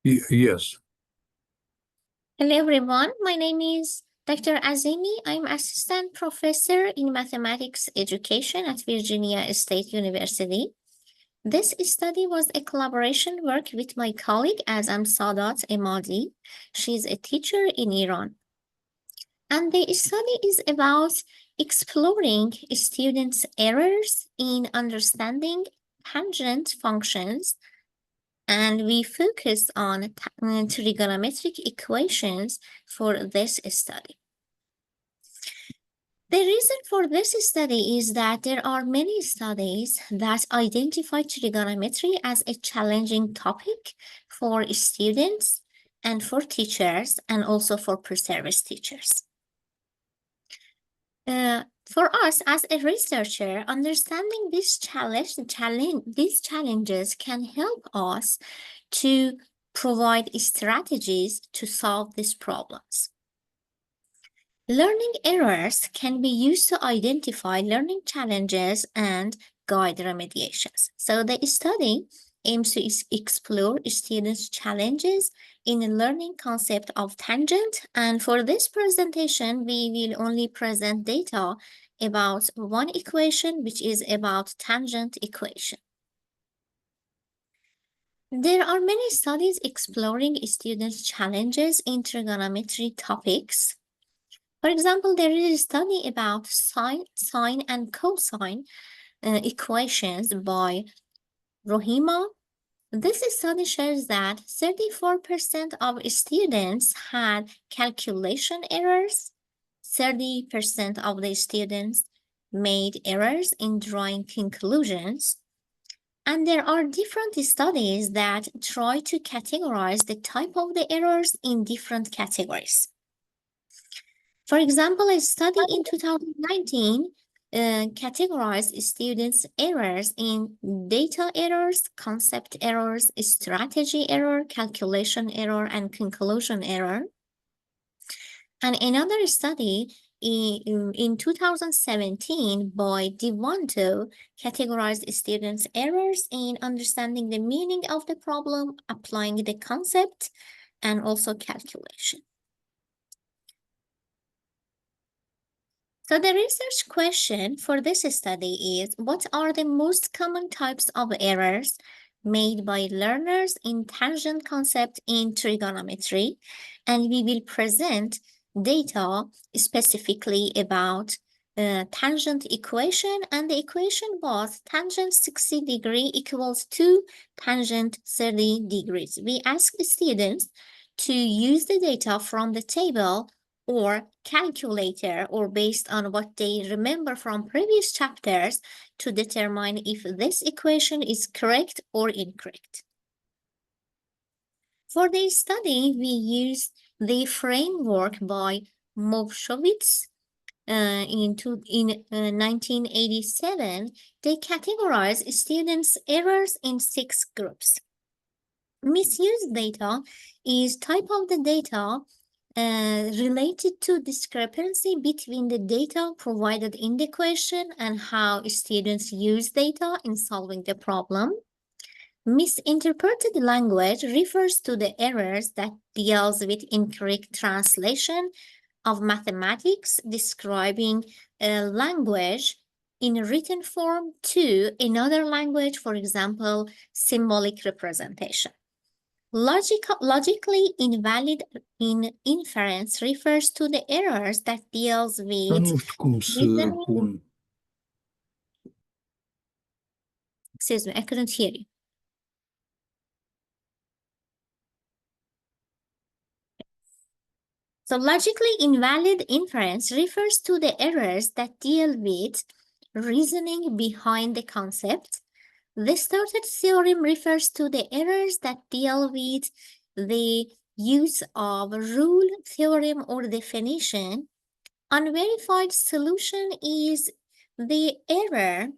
Yes. Hello everyone, my name is Dr. Azimi. I'm assistant professor in mathematics education at Virginia State University. This study was a collaboration work with my colleague Azam Sadat Emadi. She's a teacher in Iran. And the study is about exploring students' errors in understanding tangent functions, and we focused on trigonometric equations for this study. The reason for this study is that there are many studies that identify trigonometry as a challenging topic for students and for teachers, and also for preservice teachers. For us as a researcher, understanding these challenges can help us to provide strategies to solve these problems. Learning errors can be used to identify learning challenges and guide remediations. So the study aims to explore students' challenges in the learning concept of tangent, and for this presentation, we will only present data about one equation, which is about tangent equation. There are many studies exploring students' challenges in trigonometry topics. For example, there is a study about sine and cosine equations by Rohima. This study shows that 34% of students had calculation errors, 30% of the students made errors in drawing conclusions, and there are different studies that try to categorize the type of the errors in different categories. For example, a study in 2019 categorized students' errors in data errors, concept errors, strategy error, calculation error, and conclusion error. And another study in 2017 by Divanto categorized students' errors in understanding the meaning of the problem, applying the concept, and also calculation. So the research question for this study is, what are the most common types of errors made by learners in tangent concept in trigonometry? And we will present data specifically about tangent equation, and the equation was tangent 60 degree equals to tangent 30 degrees. We asked students to use the data from the table or calculator, or based on what they remember from previous chapters, to determine if this equation is correct or incorrect. For the study, we used the framework by Movshowitz. In 1987, they categorized students' errors in 6 groups. Misused data is type of the data related to discrepancy between the data provided in the question and how students use data in solving the problem. Misinterpreted language refers to the errors that deals with incorrect translation of mathematics, describing a language in written form to another language, for example, symbolic representation. Logically invalid inference refers to the errors that deals with reasoning. Excuse me, I couldn't hear you. So logically invalid inference refers to the errors that deal with reasoning behind the concept. The distorted theorem refers to the errors that deal with the use of rule, theorem, or definition. Unverified solution is the error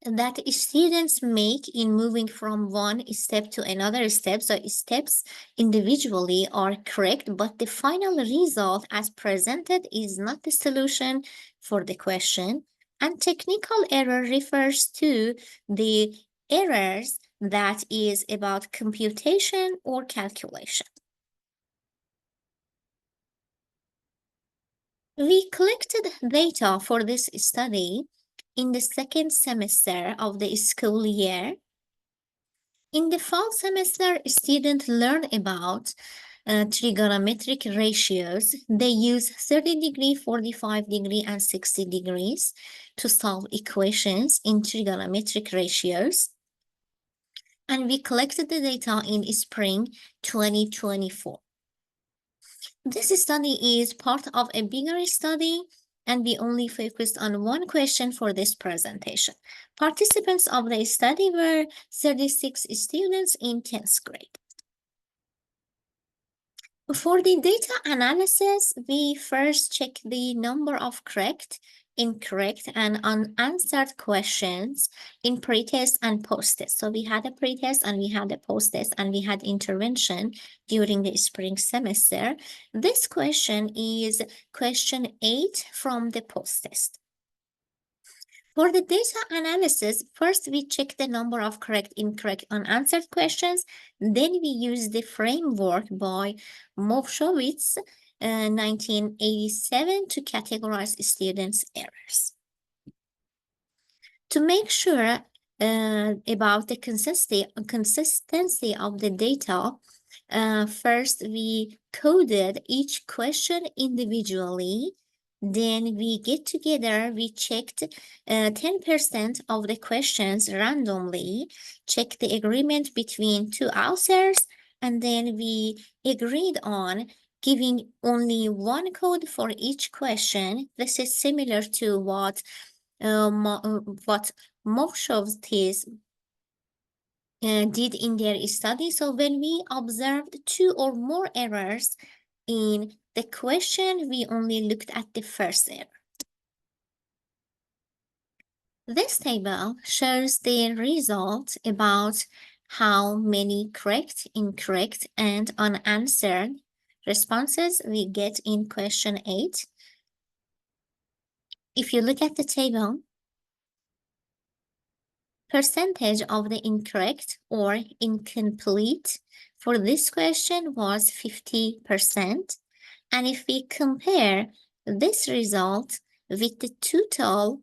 that students make in moving from one step to another step. So steps individually are correct, but the final result as presented is not the solution for the question. And technical error refers to the errors that is about computation or calculation. We collected data for this study in the second semester of the school year. In the fall semester, students learn about trigonometric ratios. They use 30-degree, 45-degree, and 60 degrees to solve equations in trigonometric ratios. And we collected the data in spring 2024. This study is part of a bigger study, and we only focused on one question for this presentation. Participants of the study were 36 students in 10th grade. For the data analysis, we first check the number of correct, incorrect, and unanswered questions in pre-test and post-test. So we had a pre-test and we had a post-test and we had intervention during the spring semester. This question is question 8 from the post-test. For the data analysis, first we check the number of correct, incorrect, unanswered questions. Then we use the framework by Movshowitz, 1987, to categorize students' errors. To make sure about the consistency of the data, first we coded each question individually. Then we get together, we checked 10% of the questions randomly, checked the agreement between two authors, and then we agreed on giving only one code for each question. This is similar to what Movshowitz did in their study. So when we observed 2 or more errors in the question, we only looked at the first error. This table shows the result about how many correct, incorrect, and unanswered responses we get in question 8. If you look at the table, percentage of the incorrect or incomplete for this question was 50%. And if we compare this result with the total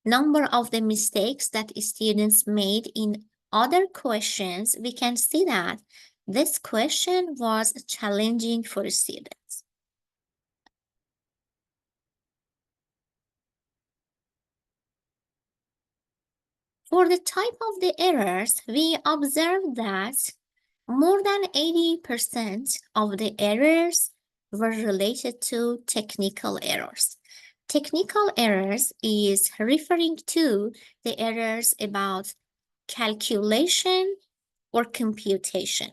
number of the mistakes that students made in other questions, we can see that this question was challenging for students. For the type of the errors, we observed that more than 80% of the errors were related to technical errors. Technical errors is referring to the errors about calculation or computation.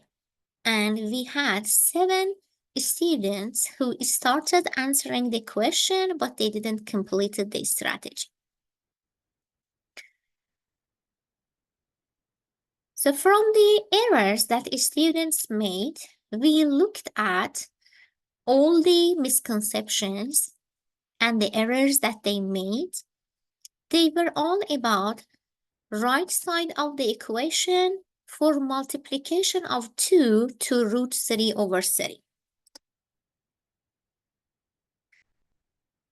And we had 7 students who started answering the question, but they didn't complete the strategy. So from the errors that students made, we looked at all the misconceptions and the errors that they made. They were all about right side of the equation for multiplication of 2 to root 3 over 3.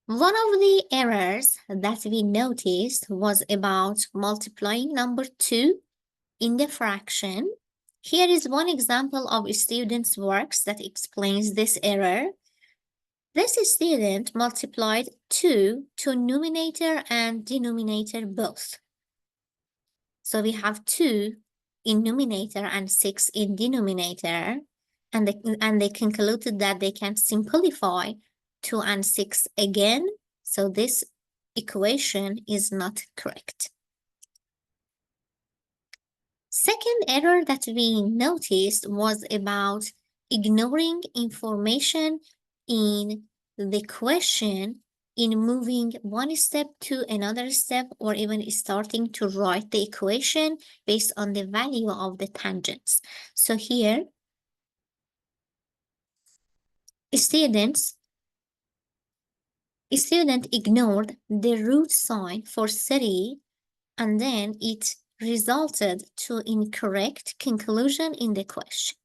One of the errors that we noticed was about multiplying number 2 in the fraction. Here is one example of a student's works that explains this error. This student multiplied 2 to numerator and denominator both. So we have 2 in numerator and 6 in denominator, and they concluded that they can simplify 2 and 6 again. So this equation is not correct. Second error that we noticed was about ignoring information in the question in moving one step to another step, or even starting to write the equation based on the value of the tangents. So here, student ignored the root sign for 3, and then it resulted to incorrect conclusion in the question.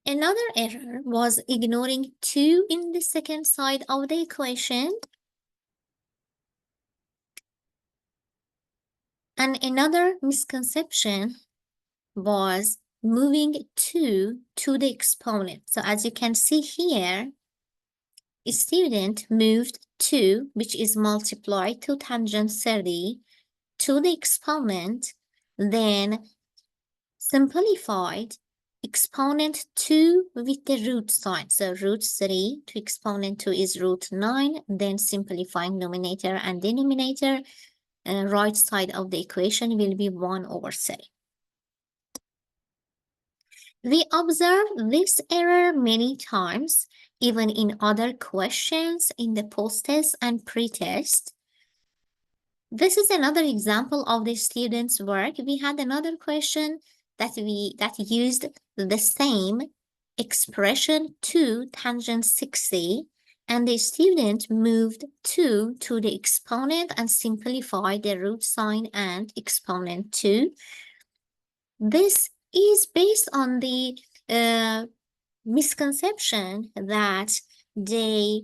Another error was ignoring 2 in the second side of the equation. And another misconception was moving 2 to the exponent. So as you can see here, a student moved 2, which is multiplied to tangent 30, to the exponent, then simplified exponent 2 with the root sign. So root 3 to exponent 2 is root 9, then simplifying numerator and denominator. Right side of the equation will be 1/3. We observe this error many times, even in other questions in the post-test and pre-test. This is another example of the student's work. We had another question that used the same expression 2 tangent 60, and the student moved 2 to the exponent and simplified the root sign and exponent 2. This is based on the misconception that they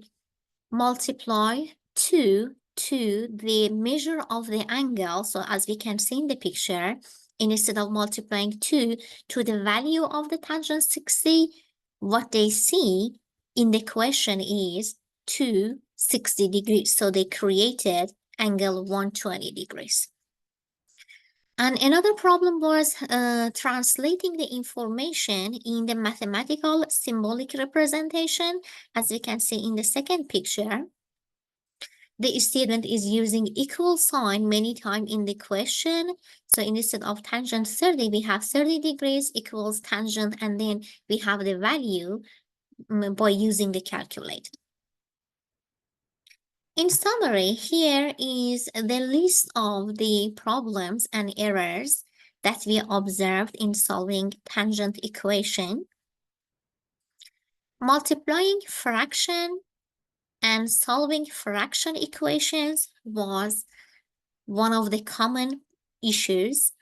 multiply 2 to the measure of the angle. So as we can see in the picture, instead of multiplying 2 to the value of the tangent 60, what they see in the question is 260 degrees. So they created angle 120 degrees. And another problem was translating the information in the mathematical symbolic representation. As we can see in the second picture, the student is using equal sign many times in the question. So instead of tangent 30, we have 30 degrees equals tangent, and then we have the value by using the calculator. In summary, here is the list of the problems and errors that we observed in solving tangent equation. Multiplying fraction and solving fraction equations was one of the common issues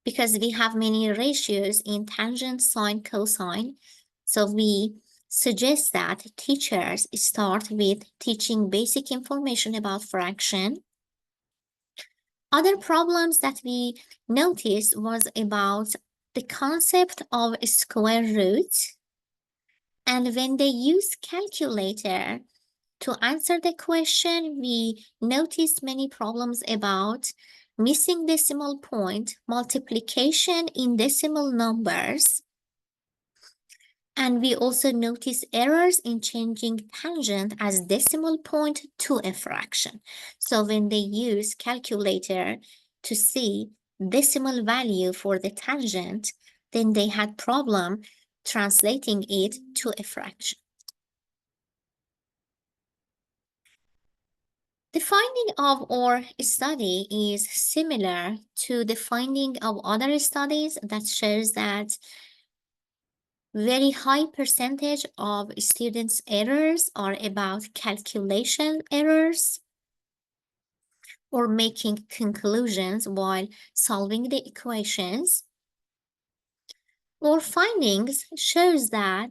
because we have many ratios in tangent, sine, cosine. So we suggest that teachers start with teaching basic information about fraction. Other problems that we noticed was about the concept of square root. And when they use calculator to answer the question, we noticed many problems about missing decimal point, multiplication in decimal numbers. And we also notice errors in changing tangent as decimal point to a fraction. So when they use calculator to see decimal value for the tangent, then they had problem translating it to a fraction. The finding of our study is similar to the finding of other studies that shows that very high percentage of students' errors are about calculation errors or making conclusions while solving the equations. Our findings shows that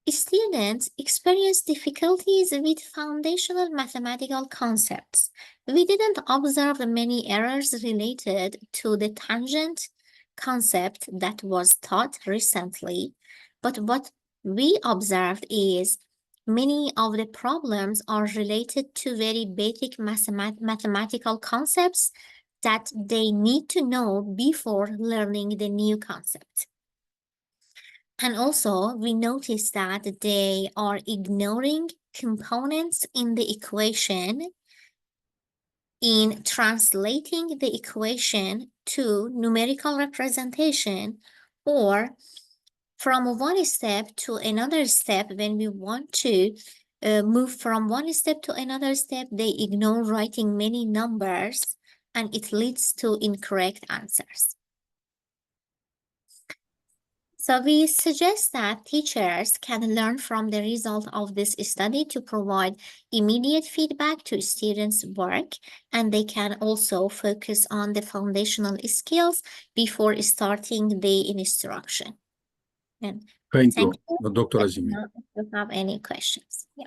students experience difficulties with foundational mathematical concepts. We didn't observe many errors related to the tangent concept that was taught recently, but what we observed is many of the problems are related to very basic mathematical concepts that they need to know before learning the new concept. And also, we noticed that they are ignoring components in the equation in translating the equation to numerical representation, or from one step to another step. When we want to move from one step to another step, they ignore writing many numbers, and it leads to incorrect answers. So we suggest that teachers can learn from the result of this study to provide immediate feedback to students' work, and they can also focus on the foundational skills before starting the instruction. And Thank thank you, you. Dr. Let me Azimi. know if you have any questions. Yeah.